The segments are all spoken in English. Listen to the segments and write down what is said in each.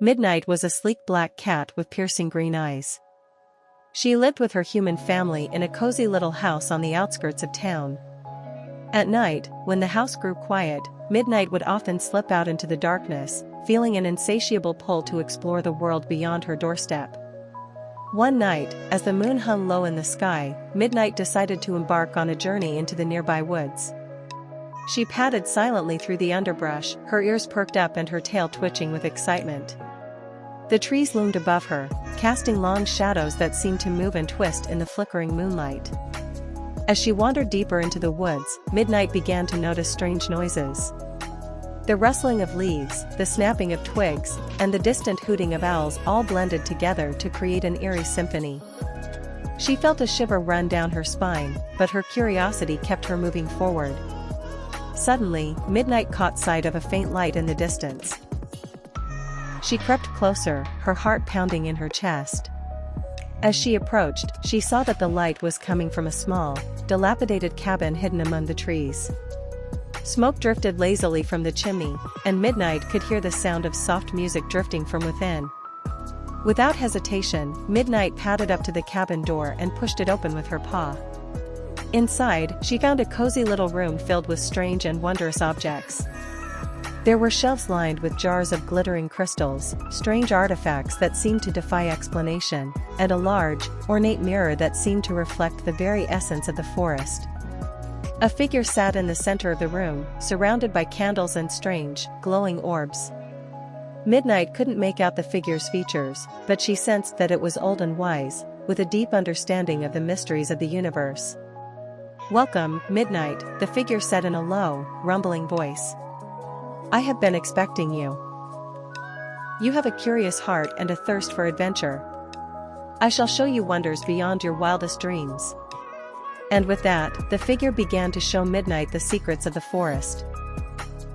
Midnight was a sleek black cat with piercing green eyes. She lived with her human family in a cozy little house on the outskirts of town. At night, when the house grew quiet, Midnight would often slip out into the darkness, feeling an insatiable pull to explore the world beyond her doorstep. One night, as the moon hung low in the sky, Midnight decided to embark on a journey into the nearby woods. She padded silently through the underbrush, her ears perked up and her tail twitching with excitement. The trees loomed above her, casting long shadows that seemed to move and twist in the flickering moonlight. As she wandered deeper into the woods, Midnight began to notice strange noises. The rustling of leaves, the snapping of twigs, and the distant hooting of owls all blended together to create an eerie symphony. She felt a shiver run down her spine, but her curiosity kept her moving forward. Suddenly, Midnight caught sight of a faint light in the distance. She crept closer, her heart pounding in her chest. As she approached, she saw that the light was coming from a small, dilapidated cabin hidden among the trees. Smoke drifted lazily from the chimney, and Midnight could hear the sound of soft music drifting from within. Without hesitation, Midnight padded up to the cabin door and pushed it open with her paw. Inside, she found a cozy little room filled with strange and wondrous objects. There were shelves lined with jars of glittering crystals, strange artifacts that seemed to defy explanation, and a large, ornate mirror that seemed to reflect the very essence of the forest. A figure sat in the center of the room, surrounded by candles and strange, glowing orbs. Midnight couldn't make out the figure's features, but she sensed that it was old and wise, with a deep understanding of the mysteries of the universe. "Welcome, Midnight," the figure said in a low, rumbling voice. "I have been expecting you. You have a curious heart and a thirst for adventure. I shall show you wonders beyond your wildest dreams." And with that, the figure began to show Midnight the secrets of the forest.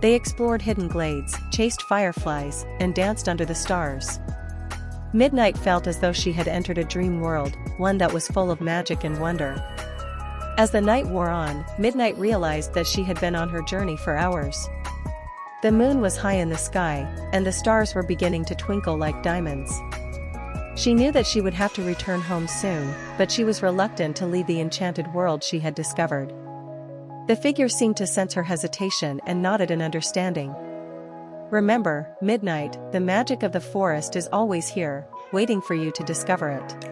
They explored hidden glades, chased fireflies, and danced under the stars. Midnight felt as though she had entered a dream world, one that was full of magic and wonder. As the night wore on, Midnight realized that she had been on her journey for hours. The moon was high in the sky, and the stars were beginning to twinkle like diamonds. She knew that she would have to return home soon, but she was reluctant to leave the enchanted world she had discovered. The figure seemed to sense her hesitation and nodded in understanding. "Remember, Midnight, the magic of the forest is always here, waiting for you to discover it.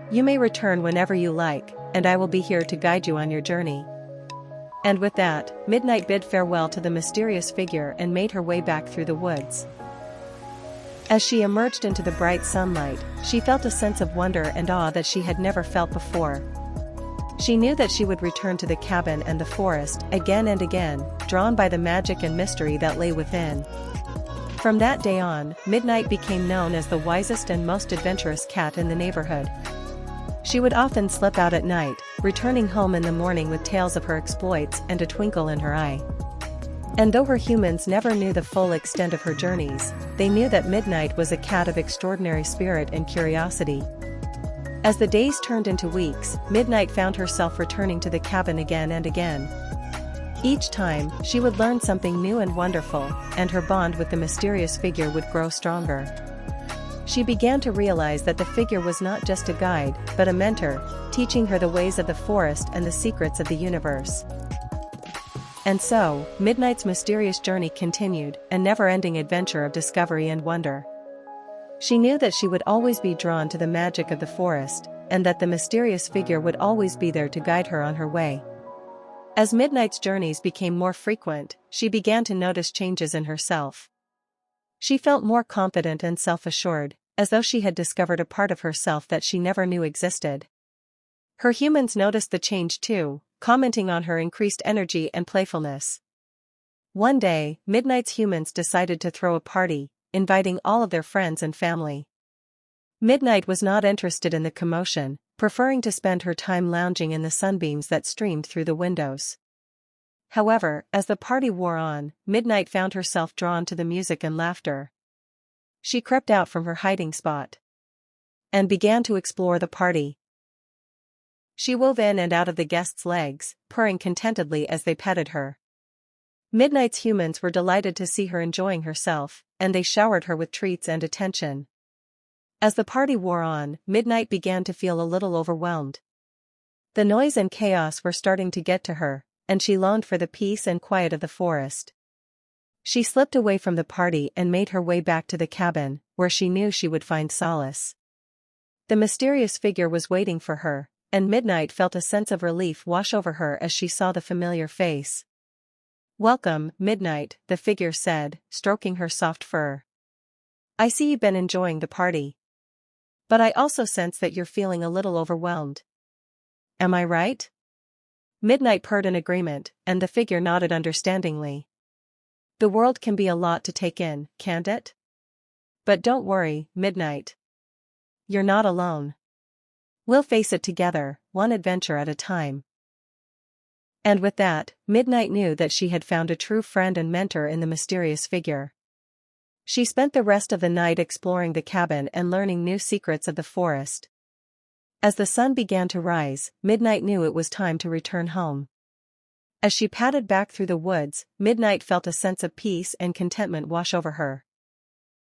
You may return whenever you like, and I will be here to guide you on your journey." And with that, Midnight bid farewell to the mysterious figure and made her way back through the woods. As she emerged into the bright sunlight, she felt a sense of wonder and awe that she had never felt before. She knew that she would return to the cabin and the forest again and again, drawn by the magic and mystery that lay within. From that day on, Midnight became known as the wisest and most adventurous cat in the neighborhood. She would often slip out at night, returning home in the morning with tales of her exploits and a twinkle in her eye. And though her humans never knew the full extent of her journeys, they knew that Midnight was a cat of extraordinary spirit and curiosity. As the days turned into weeks, Midnight found herself returning to the cabin again and again. Each time, she would learn something new and wonderful, and her bond with the mysterious figure would grow stronger. She began to realize that the figure was not just a guide, but a mentor, teaching her the ways of the forest and the secrets of the universe. And so, Midnight's mysterious journey continued, a never-ending adventure of discovery and wonder. She knew that she would always be drawn to the magic of the forest, and that the mysterious figure would always be there to guide her on her way. As Midnight's journeys became more frequent, she began to notice changes in herself. She felt more confident and self-assured, as though she had discovered a part of herself that she never knew existed. Her humans noticed the change too, commenting on her increased energy and playfulness. One day, Midnight's humans decided to throw a party, inviting all of their friends and family. Midnight was not interested in the commotion, preferring to spend her time lounging in the sunbeams that streamed through the windows. However, as the party wore on, Midnight found herself drawn to the music and laughter. She crept out from her hiding spot and began to explore the party. She wove in and out of the guests' legs, purring contentedly as they petted her. Midnight's humans were delighted to see her enjoying herself, and they showered her with treats and attention. As the party wore on, Midnight began to feel a little overwhelmed. The noise and chaos were starting to get to her, and she longed for the peace and quiet of the forest. She slipped away from the party and made her way back to the cabin, where she knew she would find solace. The mysterious figure was waiting for her, and Midnight felt a sense of relief wash over her as she saw the familiar face. "Welcome, Midnight," the figure said, stroking her soft fur. "I see you've been enjoying the party. But I also sense that you're feeling a little overwhelmed. Am I right?" Midnight purred in agreement, and the figure nodded understandingly. "The world can be a lot to take in, can't it? But don't worry, Midnight. You're not alone. We'll face it together, one adventure at a time." And with that, Midnight knew that she had found a true friend and mentor in the mysterious figure. She spent the rest of the night exploring the cabin and learning new secrets of the forest. As the sun began to rise, Midnight knew it was time to return home. As she padded back through the woods, Midnight felt a sense of peace and contentment wash over her.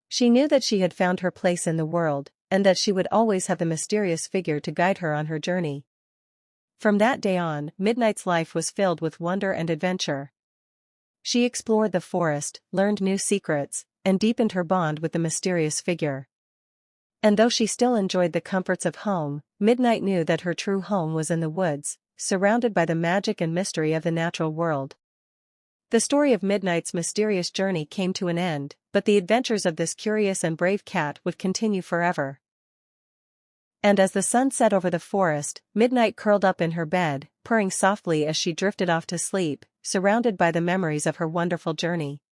She knew that she had found her place in the world, and that she would always have the mysterious figure to guide her on her journey. From that day on, Midnight's life was filled with wonder and adventure. She explored the forest, learned new secrets, and deepened her bond with the mysterious figure. And though she still enjoyed the comforts of home, Midnight knew that her true home was in the woods, surrounded by the magic and mystery of the natural world. The story of Midnight's mysterious journey came to an end, but the adventures of this curious and brave cat would continue forever. And as the sun set over the forest, Midnight curled up in her bed, purring softly as she drifted off to sleep, surrounded by the memories of her wonderful journey.